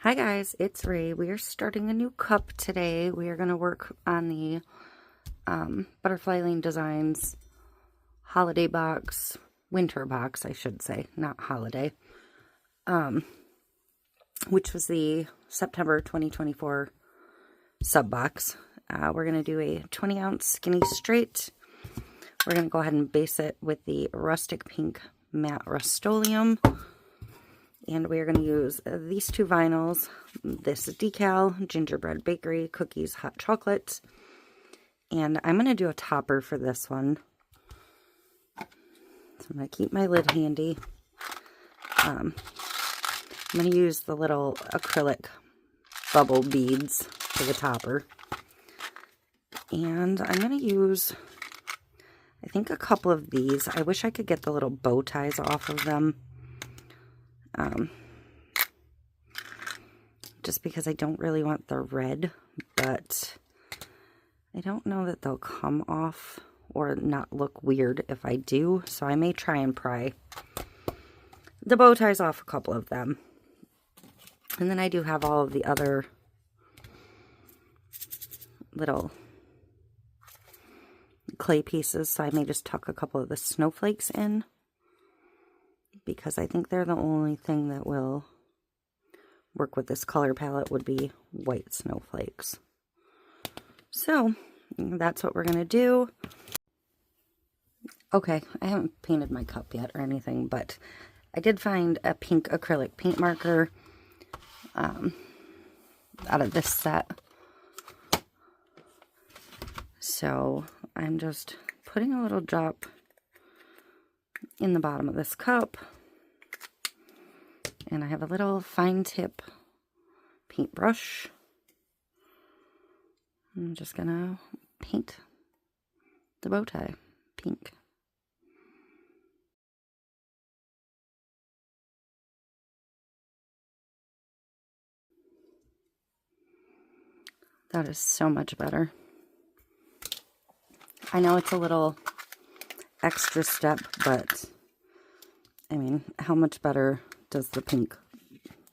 Hi guys, it's Ray. We are starting a new cup today. We are going to work on the Butterfly Lane Designs holiday box, winter box I should say, not holiday, which was the September 2024 sub box. We're going to do a 20 ounce skinny straight. We're going to go ahead and base it with the rustic pink matte Rust-Oleum. And we're going to use these two vinyls, this decal, Gingerbread Bakery, Cookies, Hot Chocolate. And I'm going to do a topper for this one. So I'm going to keep my lid handy. I'm going to use the little acrylic bubble beads for the topper. And I'm going to use, I think, a couple of these. I wish I could get the little bow ties off of them. Just because I don't really want the red, but I don't know that they'll come off or not look weird if I do, so I may try and pry the bow ties off a couple of them. And then I do have all of the other little clay pieces, so I may just tuck a couple of the snowflakes in, because I think they're the only thing that will work with this color palette would be white snowflakes. So that's what we're going to do. Okay, I haven't painted my cup yet or anything, but I did find a pink acrylic paint marker out of this set. So I'm just putting a little drop in the bottom of this cup. And I have a little fine tip paintbrush. I'm just gonna paint the bow tie pink. That is so much better. I know it's a little extra step, but I mean, how much better does the pink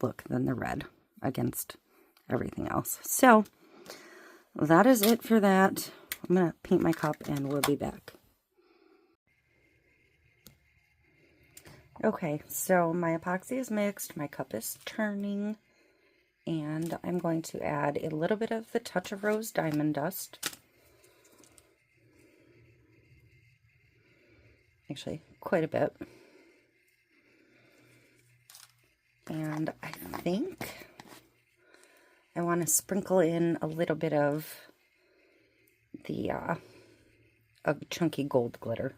look than the red against everything else? So that is it for that. I'm going to paint my cup and we'll be back. Okay, so my epoxy is mixed, my cup is turning, and I'm going to add a little bit of the Touch of Rose Diamond Dust. Actually, quite a bit. And I think I want to sprinkle in a little bit of the chunky gold glitter.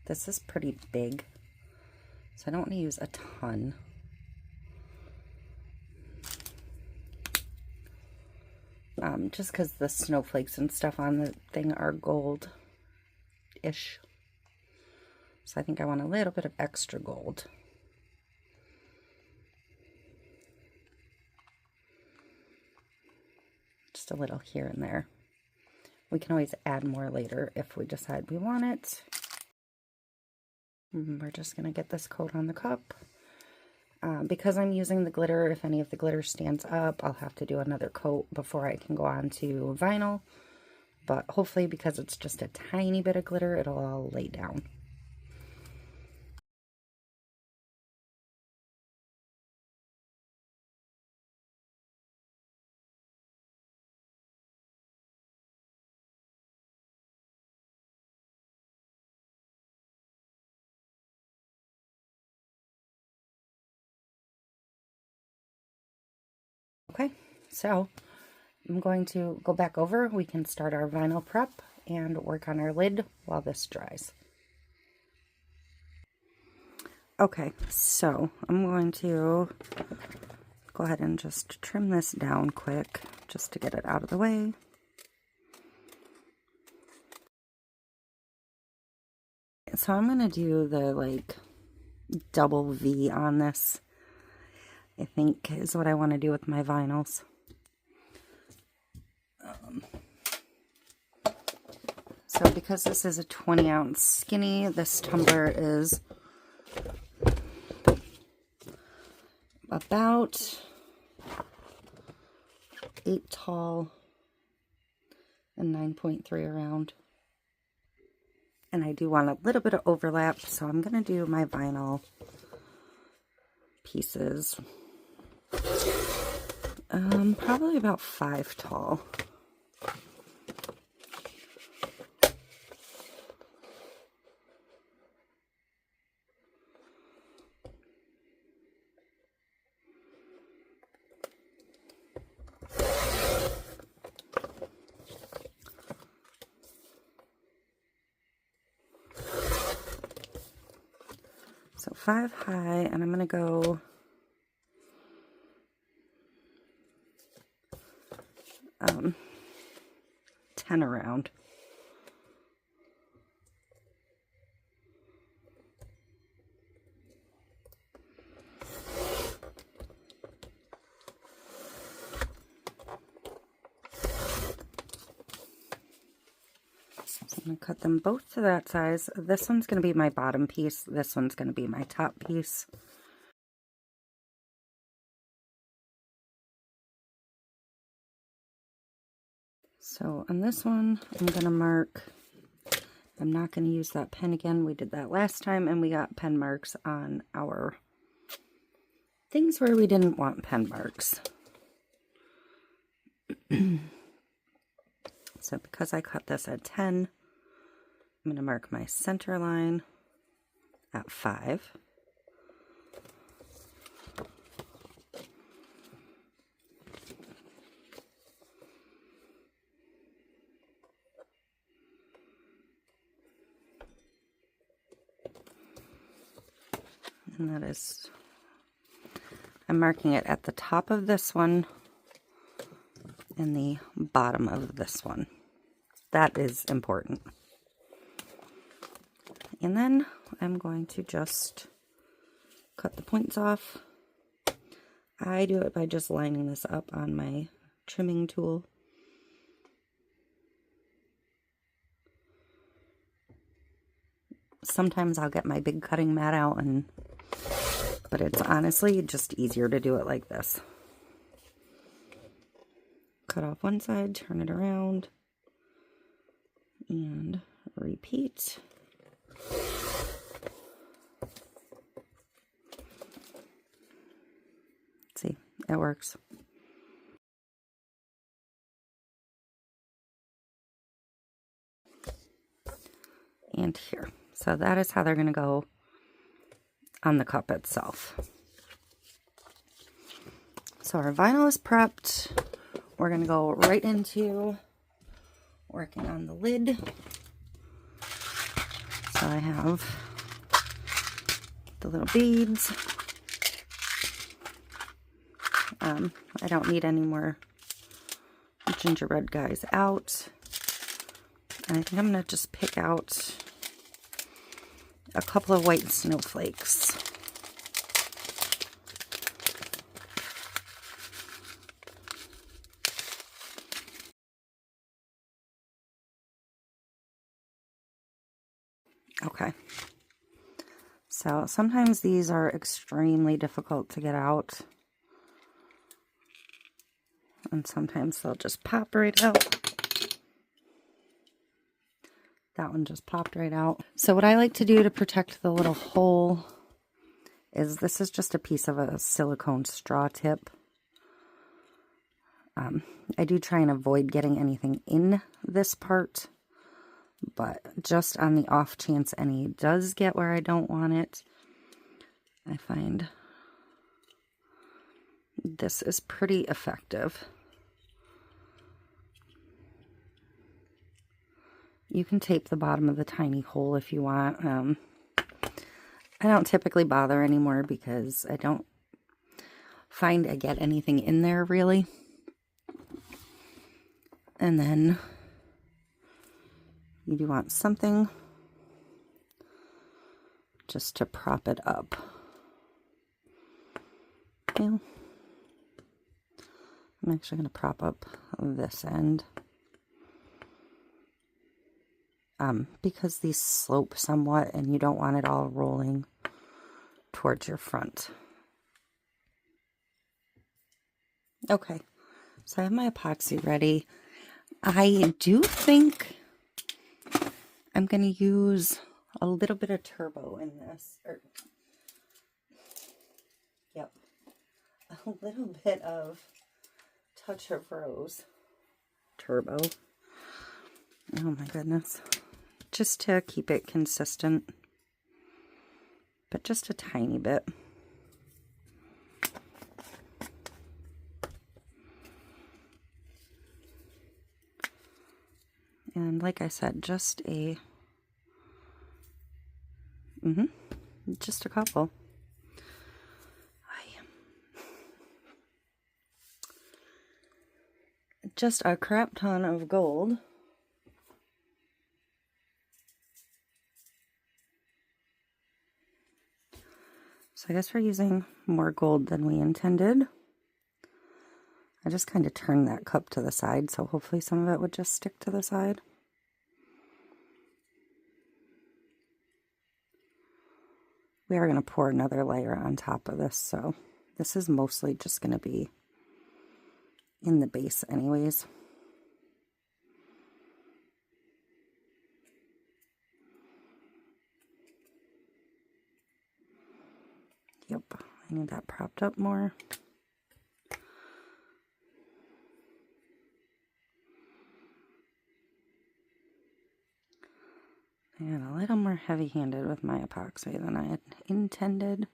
This is pretty big, so I don't want to use a ton. Just because the snowflakes and stuff on the thing are gold-ish. So I think I want a little bit of extra gold. Just a little here and there. We can always add more later if we decide we want it. We're just going to get this coat on the cup. Because I'm using the glitter, if any of the glitter stands up, I'll have to do another coat before I can go on to vinyl. But hopefully, because it's just a tiny bit of glitter, it'll all lay down. Okay, so I'm going to go back over. We can start our vinyl prep and work on our lid while this dries. Okay, so I'm going to go ahead and just trim this down quick just to get it out of the way. So I'm going to do the like double V on this, I think is what I want to do with my vinyls. So because this is a 20 ounce skinny, this tumbler is about 8 tall and 9.3 around. And I do want a little bit of overlap, so I'm going to do my vinyl pieces. Probably about 5 tall. So 5 high, and I'm going to go 10 around. So I'm going to cut them both to that size. This one's going to be my bottom piece. This one's going to be my top piece. So on this one, I'm going to mark. I'm not going to use that pen again. We did that last time, and we got pen marks on our things where we didn't want pen marks. So because I cut this at 10, I'm going to mark my center line at 5. And that is, I'm marking it at the top of this one and the bottom of this one. That is important. And then I'm going to just cut the points off. I do it by just lining this up on my trimming tool. Sometimes I'll get my big cutting mat out, but it's honestly just easier to do it like this. Cut off one side, turn it around, and repeat. See, it works. And here. So that is how they're going to go on the cup itself. So our vinyl is prepped. We're going to go right into working on the lid. So I have the little beads. I don't need any more gingerbread guys out. And I think I'm going to just pick out a couple of white snowflakes. Okay. So sometimes these are extremely difficult to get out. And sometimes they'll just pop right out. That one just popped right out. So what I like to do to protect the little hole is this is just a piece of a silicone straw tip. I do try and avoid getting anything in this part, but just on the off chance any does get where I don't want it, I find this is pretty effective. You can tape the bottom of the tiny hole if you want. I don't typically bother anymore because I don't find I get anything in there really. And then you do want something just to prop it up. Okay. I'm actually going to prop up this end. Because these slope somewhat and you don't want it all rolling towards your front. Okay, so I have my epoxy ready. I do think I'm going to use a little bit of turbo in this. Yep, a little bit of touch of rose turbo. Oh my goodness. Just to keep it consistent, but just a tiny bit. And like I said, just a just a couple. Just a crap ton of gold. So I guess we're using more gold than we intended. I just kind of turned that cup to the side, so hopefully some of it would just stick to the side. We are going to pour another layer on top of this, so this is mostly just going to be in the base anyways. Yep, I need that propped up more. And a little more heavy-handed with my epoxy than I had intended.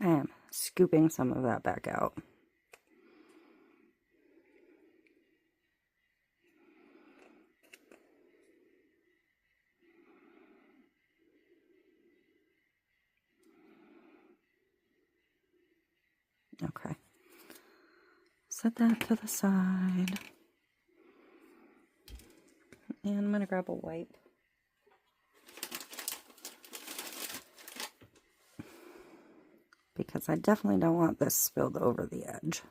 I am scooping some of that back out. Okay. Set that to the side. And I'm going to grab a wipe. Because I definitely don't want this spilled over the edge.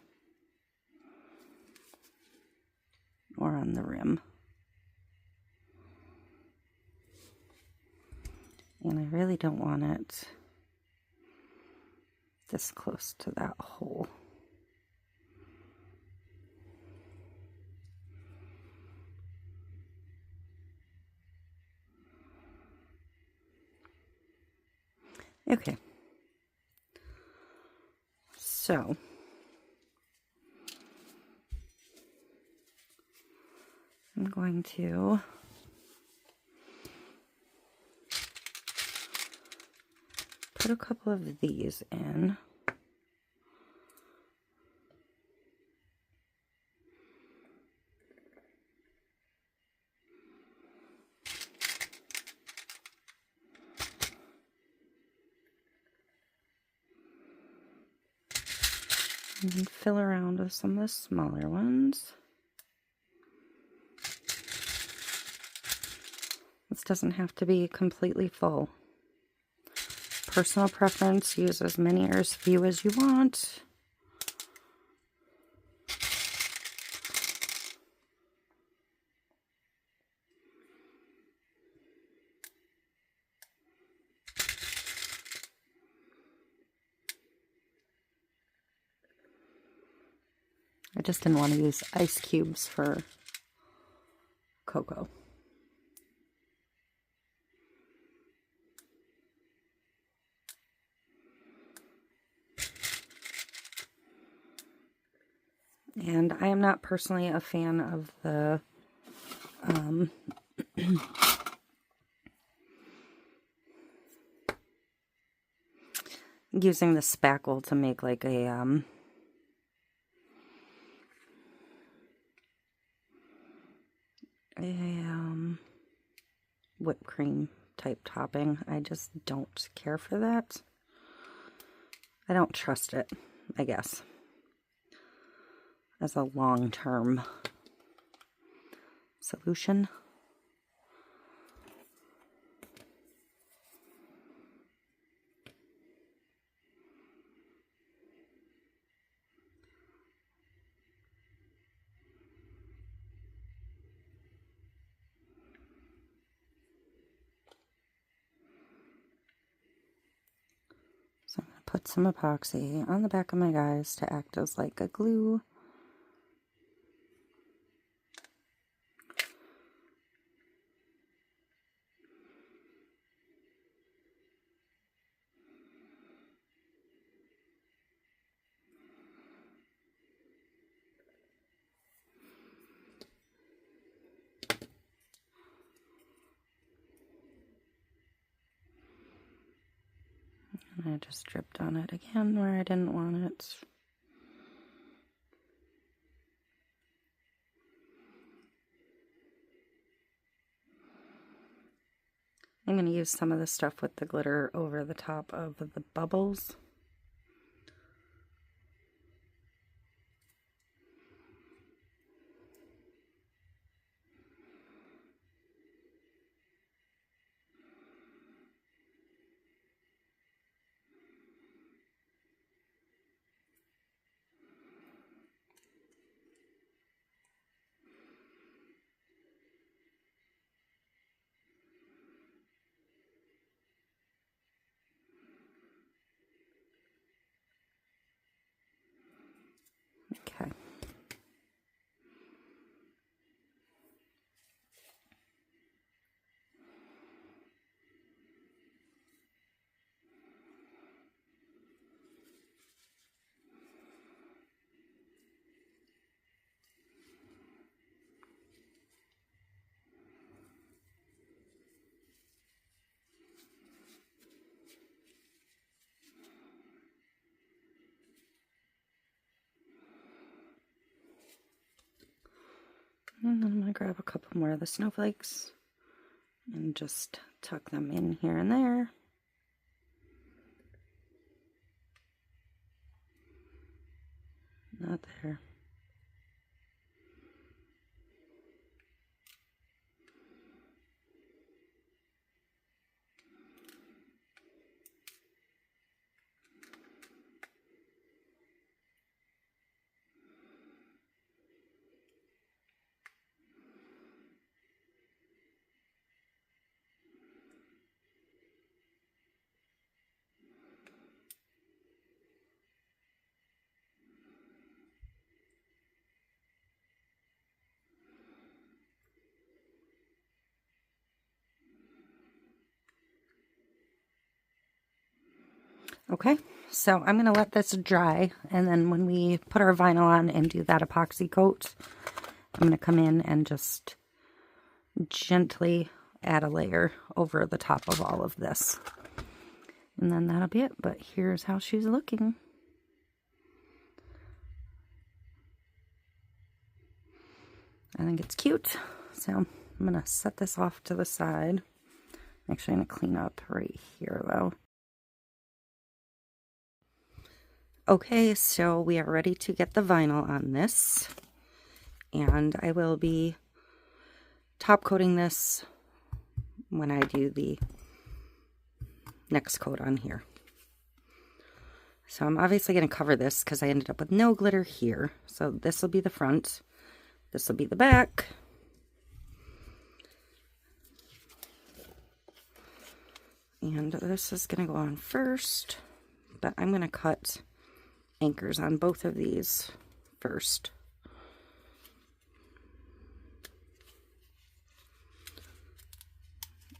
Or on the rim. And I really don't want it this close to that hole. Okay. So, I'm going to put a couple of these in. And fill around with some of the smaller ones. This doesn't have to be completely full. Personal preference, use as many or as few as you want. I just didn't want to use ice cubes for cocoa. And I am not personally a fan of the using the spackle to make like a whipped cream type topping. I just don't care for that. I don't trust it, I guess, as a long-term solution. So I'm going to put some epoxy on the back of my guys to act as like a glue. And I just dripped on it again where I didn't want it. I'm going to use some of the stuff with the glitter over the top of the bubbles. Okay. And then I'm going to grab a couple more of the snowflakes and just tuck them in here and there. Not there. Okay, so I'm going to let this dry, and then when we put our vinyl on and do that epoxy coat, I'm going to come in and just gently add a layer over the top of all of this. And then that'll be it, but here's how she's looking. I think it's cute, so I'm going to set this off to the side. Actually, I'm going to clean up right here, though. Okay, so we are ready to get the vinyl on this, and I will be top coating this when I do the next coat on here. So I'm obviously going to cover this because I ended up with no glitter here. So this will be the front, this will be the back. And this is going to go on first, but I'm going to cut anchors on both of these first.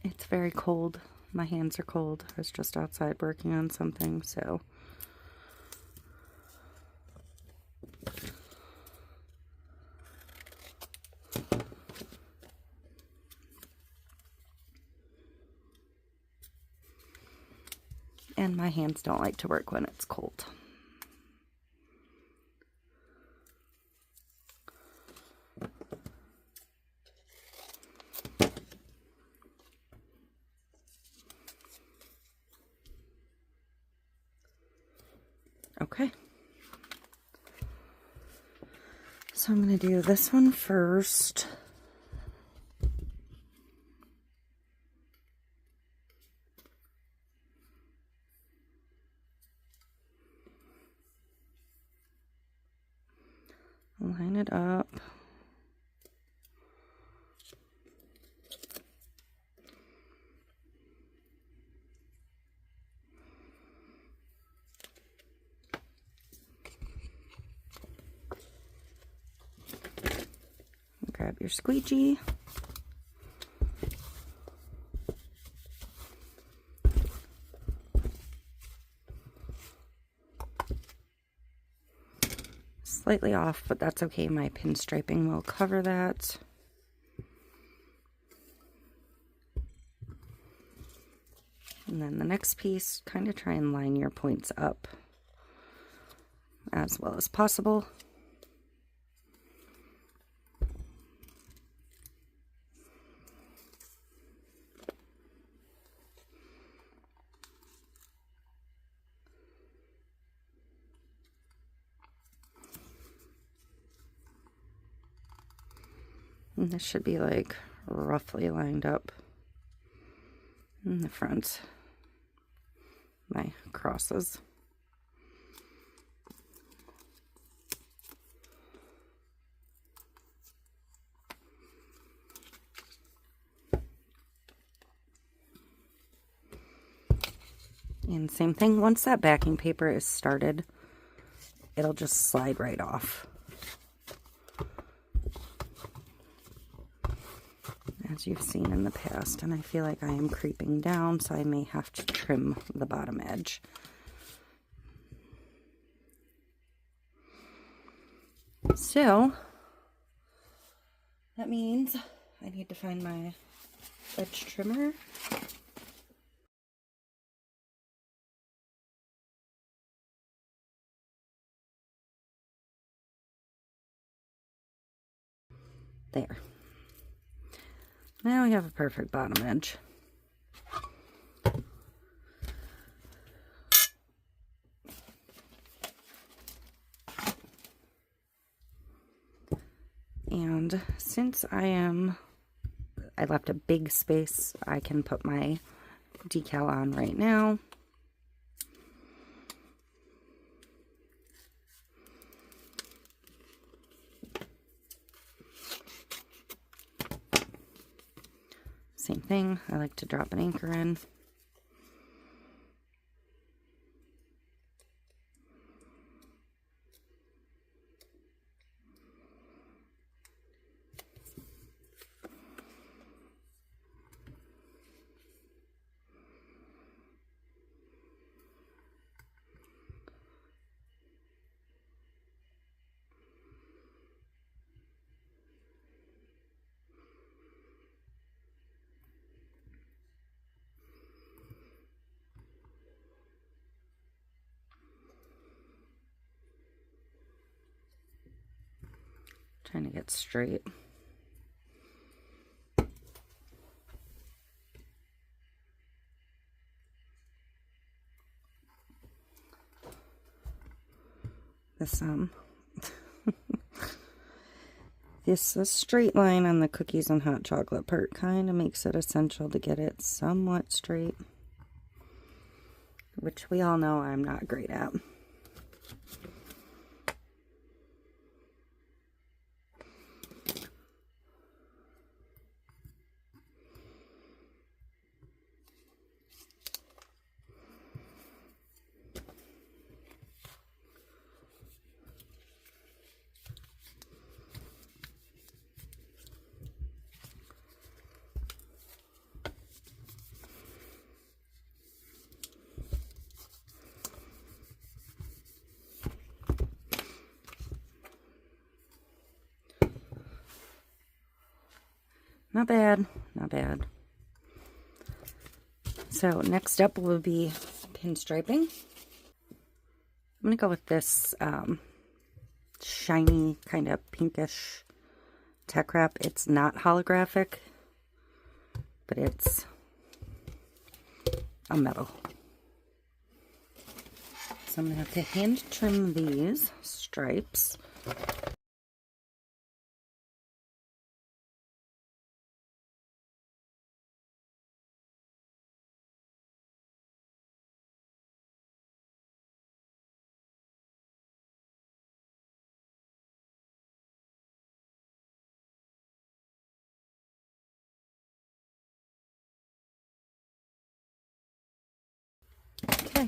It's very cold. My hands are cold. I was just outside working on something, so. And my hands don't like to work when it's cold. Okay. So I'm going to do this one first. Line it up. Grab your squeegee. Slightly off, but that's okay. My pinstriping will cover that. And then the next piece, kind of try and line your points up as well as possible. And this should be like roughly lined up in the front. My crosses. And same thing, once that backing paper is started, it'll just slide right off. As you've seen in the past, and I feel like I am creeping down, so I may have to trim the bottom edge. So that means I need to find my edge trimmer. There. Now we have a perfect bottom edge. And since I left a big space, I can put my decal on right now. Same thing, I like to drop an anchor in. Trying to get straight. This straight line on the cookies and hot chocolate part kind of makes it essential to get it somewhat straight, which we all know I'm not great at. Not bad, not bad. So next up will be pinstriping. I'm going to go with this shiny, kind of pinkish tech wrap. It's not holographic, but it's a metal. So I'm going to have to hand trim these stripes. Okay.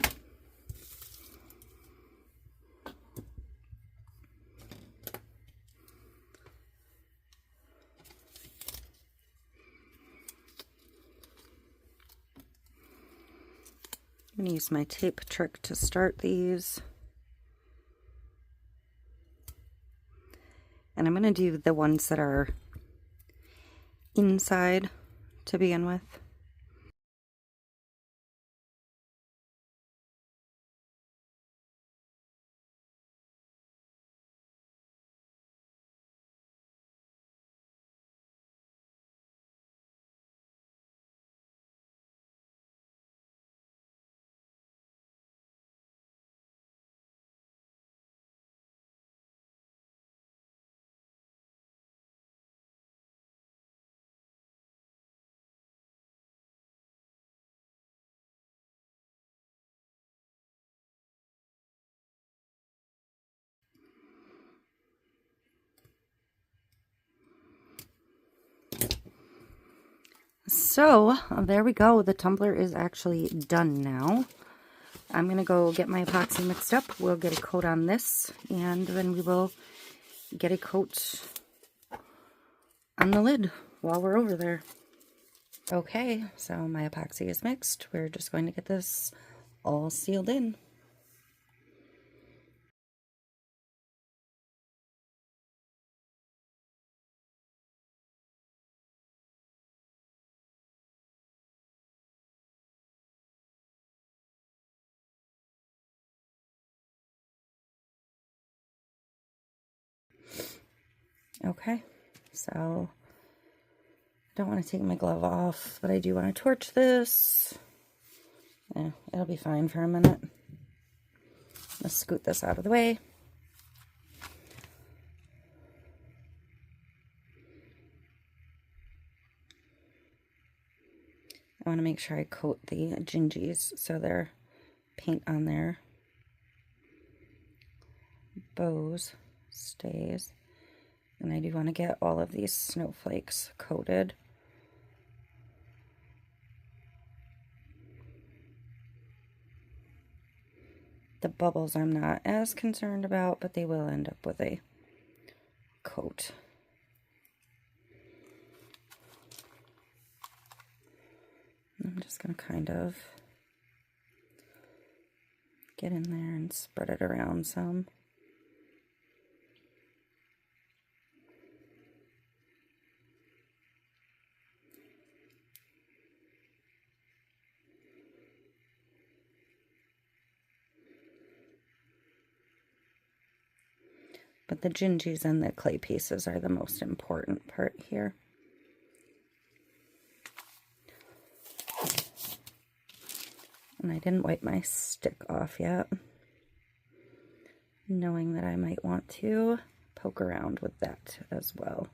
I'm going to use my tape trick to start these. And I'm going to do the ones that are inside to begin with. So there we go. The tumbler is actually done now. I'm going to go get my epoxy mixed up. We'll get a coat on this, and then we will get a coat on the lid while we're over there. Okay, so my epoxy is mixed. We're just going to get this all sealed in. Okay, so I don't want to take my glove off, but I do want to torch this. Yeah, it'll be fine for a minute. Let's scoot this out of the way. I want to make sure I coat the gingies so their paint on their bows stays. And I do want to get all of these snowflakes coated. The bubbles I'm not as concerned about, but they will end up with a coat. I'm just going to kind of get in there and spread it around some. But the gingies and the clay pieces are the most important part here. And I didn't wipe my stick off yet, knowing that I might want to poke around with that as well.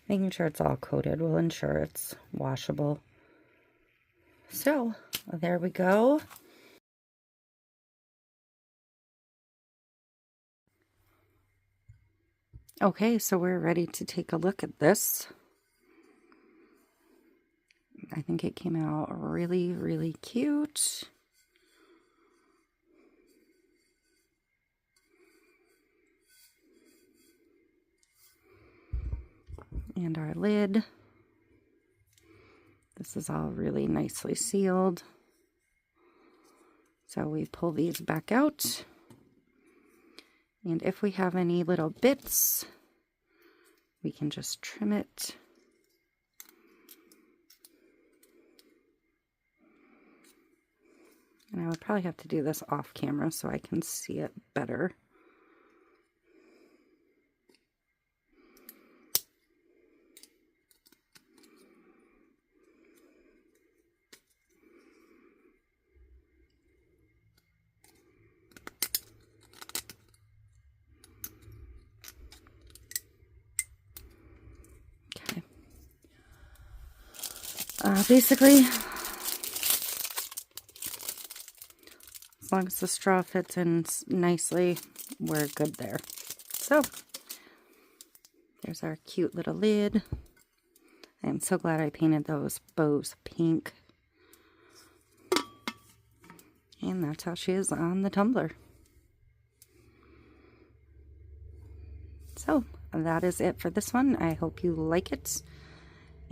Making sure it's all coated will ensure it's washable. So, there we go. Okay, so we're ready to take a look at this. I think it came out really, really cute. And our lid This is all really nicely sealed. So we pull these back out. And if we have any little bits, we can just trim it. And I would probably have to do this off camera so I can see it better. Okay. Basically, as long as the straw fits in nicely, we're good there. So, there's our cute little lid. I'm so glad I painted those bows pink. And that's how she is on the tumbler. So, that is it for this one. I hope you like it.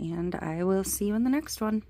And I will see you in the next one.